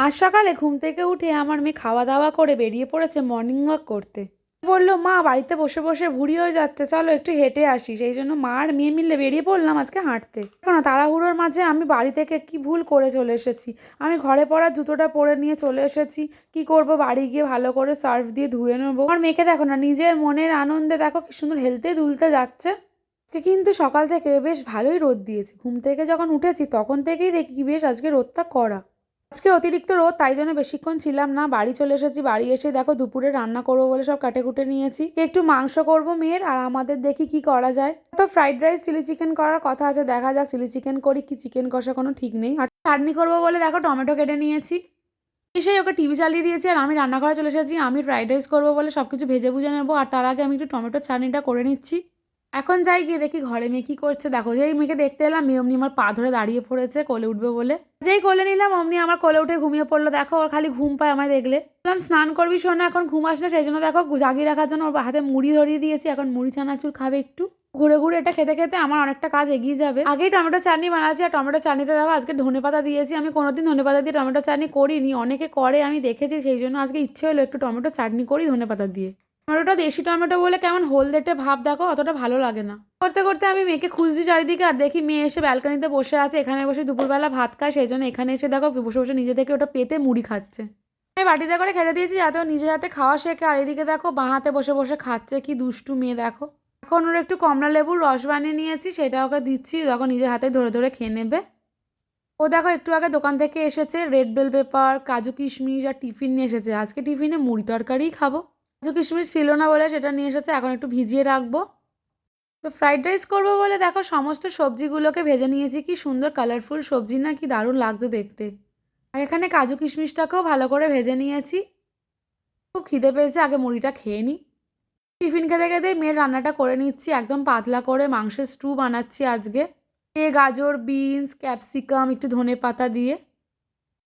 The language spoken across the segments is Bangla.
আজ সকালে ঘুম থেকে উঠে আমার মেয়ে খাওয়া দাওয়া করে বেরিয়ে পড়েছে মর্নিং ওয়াক করতে। বললো, মা বাড়িতে বসে বসে ভুঁড়ি হয়ে যাচ্ছে, চলো একটু হেঁটে আসি। সেই জন্য মা আর মেয়ে মিলে বেরিয়ে পড়লাম আজকে হাঁটতে। কেন তাড়াহুড়োর মাঝে আমি বাড়ি থেকে কি ভুল করে চলে এসেছি। আমি ঘরে পরা জুতোটা পরে নিয়ে চলে এসেছি। কি করব, বাড়ি গিয়ে ভালো করে সার্ফ দিয়ে ধুয়ে নেবো। আমার মেয়েকে দেখো না, নিজের মনের আনন্দে দেখো কি সুন্দর হেলতে দুলতে যাচ্ছে। আজকে কিন্তু সকাল থেকে বেশ ভালোই রোদ দিয়েছে। ঘুম থেকে যখন উঠেছি তখন থেকেই দেখি কি বেশ আজকে রোদটা কড়া। আজকে অতিরিক্ত রোদ, তাই জন্য বেশিক্ষণ ছিলাম না, বাড়ি চলে এসেছি। বাড়ি এসে দেখো দুপুরে রান্না করবো বলে সব কাটে কুটে নিয়েছি। একটু মাংস করব মেয়ের, আর আমাদের দেখি কি করা যায়। তো ফ্রাইড রাইস চিলি চিকেন করার কথা আছে, দেখা যাক চিলি চিকেন করি কি চিকেন কষা কোনো ঠিক নেই। আর চাটনি করবো বলে দেখো টমেটো কেটে নিয়েছি। এসেই ওকে টিভি চালিয়ে দিয়েছি আর আমি রান্নাঘরে চলে এসেছি। আমি ফ্রাইড রাইস করবো বলে সব কিছু ভেজে ভুজে নেবো, আর তার আগে আমি একটু টমেটো চাটনিটা করে নিচ্ছি। এখন যাই গিয়ে দেখি ঘরে মেয়ে কি করছে। দেখো, যেই মেয়েকে দেখতে এলাম মেয়ে অমনি আমার পা ধরে দাঁড়িয়ে পড়েছে কোলে উঠবে বলে। যেই কোলে নিলাম অমনি আমার কোলে উঠে ঘুমিয়ে পড়লো। দেখো, ওর খালি ঘুম পায় আমায় দেখলে। বললাম স্নান করবি শোনা, এখন ঘুমাস না। সেই জন্য দেখো জাগিয়ে রাখার জন্য ওর হাতে মুড়ি ধরিয়ে দিয়েছি। এখন মুড়ি চানাচুর খাবে একটু। ঘুরে ঘুরে এটা খেতে খেতে আমার অনেকটা কাজ এগিয়ে যাবে। আগেই টমেটো চাটনি বানাচ্ছি, আর টমেটো চাটনিতে দেখো আজকে ধনেপাতা দিয়েছি। আমি কোনোদিন ধনেপাতা দিয়ে টমেটো চাটনি করিনি, অনেকে করে আমি দেখেছি। সেই জন্য আজকে ইচ্ছে হলো একটু টমেটো চাটনি করি ধনেপাতা দিয়ে। টমেটোটা দেশি টমেটো বলে কেমন হলদেটে ভাব, দেখো অতটা ভালো লাগে না। করতে করতে আমি মেয়েকে খুঁজছি চারিদিকে, আর দেখি মেয়ে এসে ব্যালকনিতে বসে আছে। এখানে বসে দুপুরবেলা ভাত খায়, সেই জন্য এখানে এসে দেখো বসে বসে নিজে থেকে ওটা পেতে মুড়ি খাচ্ছে। আমি বাটিতে করে খেতে দিয়েছি যাতে ও নিজে হাতে খাওয়া শেখে। আর এদিকে দেখো বাঁ হাতে বসে বসে খাচ্ছে, কি দুষ্টু মেয়ে দেখো। এখন ওর একটু কমলা লেবুর রস বানিয়ে নিয়েছি, সেটা ওকে দিচ্ছি, যখন নিজের হাতে ধরে ধরে খেয়ে নেবে। ও দেখো একটু আগে দোকান থেকে এসেছে, রেড বেল পেপার, কাজু কিশমিশ আর টিফিন নিয়ে এসেছে। আজকে টিফিনে মুড়ি তরকারিই খাবো। কাজু কিশমিশ ছিল না বলে সেটা নিয়ে এসেছে, এখন একটু ভিজিয়ে রাখবো। তো ফ্রাইড রাইস করবো বলে দেখো সমস্ত সবজিগুলোকে ভেজে নিয়েছি। কি সুন্দর কালারফুল সবজি না, কি দারুণ লাগছে দেখতে। আর এখানে কাজু কিশমিশটাকেও ভালো করে ভেজে নিয়েছি। খুব খিদে পেয়েছে, আগে মুড়িটা খেয়ে নিই। টিফিন খেতে খেতে মেয়ের রান্নাটা করে নিচ্ছি, একদম পাতলা করে মাংসের স্টু বানাচ্ছি আজকে। গাজর, বিনস, ক্যাপসিকাম, একটু ধনেপাতা দিয়ে।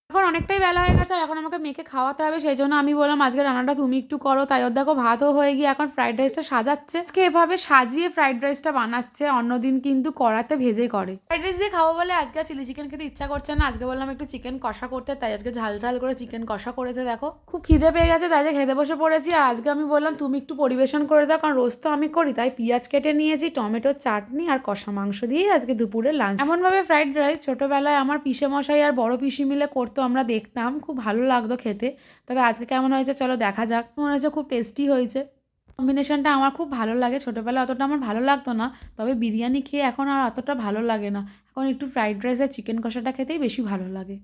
এখন অনেকটাই বেলা হয়ে গেছে, আর এখন আমাকে মেয়েকে খাওয়াতে হবে। সেই জন্য আমি বললাম আজকে রান্নাটা তুমি একটু করো। তাই ওর দেখো ভাতও হয়ে গিয়ে এখন ফ্রাইড রাইসটা সাজাচ্ছে। আজকে এভাবে সাজিয়ে ফ্রাইড রাইসটা বানাচ্ছে, অন্যদিন কিন্তু কড়াতে ভেজে করে। ফ্রাইড রাইস দিয়ে খাবো বলে আজকে চিলি চিকেন খেতে ইচ্ছা করছে না। আজকে বললাম একটু চিকেন কষা করতে, তাই আজকে ঝাল ঝাল করে চিকেন কষা করেছে। দেখো খুব খিদে পেয়ে গেছে, তাই যে খেতে বসে পড়েছি। আর আজকে আমি বললাম তুমি একটু পরিবেশন করে দাও, কারণ রোজ তো আমি করি। তাই পেঁয়াজ কেটে নিয়েছি, টমেটোর চাটনি আর কষা মাংস দিয়েই আজকে দুপুরে লাঞ্চ। এমনভাবে ফ্রাইড রাইস ছোটোবেলায় আমার পিসে মশাই আর বড় পিসি মিলে করতো, আমরা দেখতাম, খুব ভালো লাগতো খেতে। তবে আজকে কেমন হয়েছে চলো দেখা যাক। মনে হয়েছে খুব টেস্টি হয়েছে। কম্বিনেশনটা আমার খুব ভালো লাগে। ছোটোবেলা অতটা আমার ভালো লাগতো না, তবে বিরিয়ানি খেয়ে এখন আর অতটা ভালো লাগে না। এখন একটু ফ্রাইড রাইস আর চিকেন কষাটা খেতেই বেশি ভালো লাগে।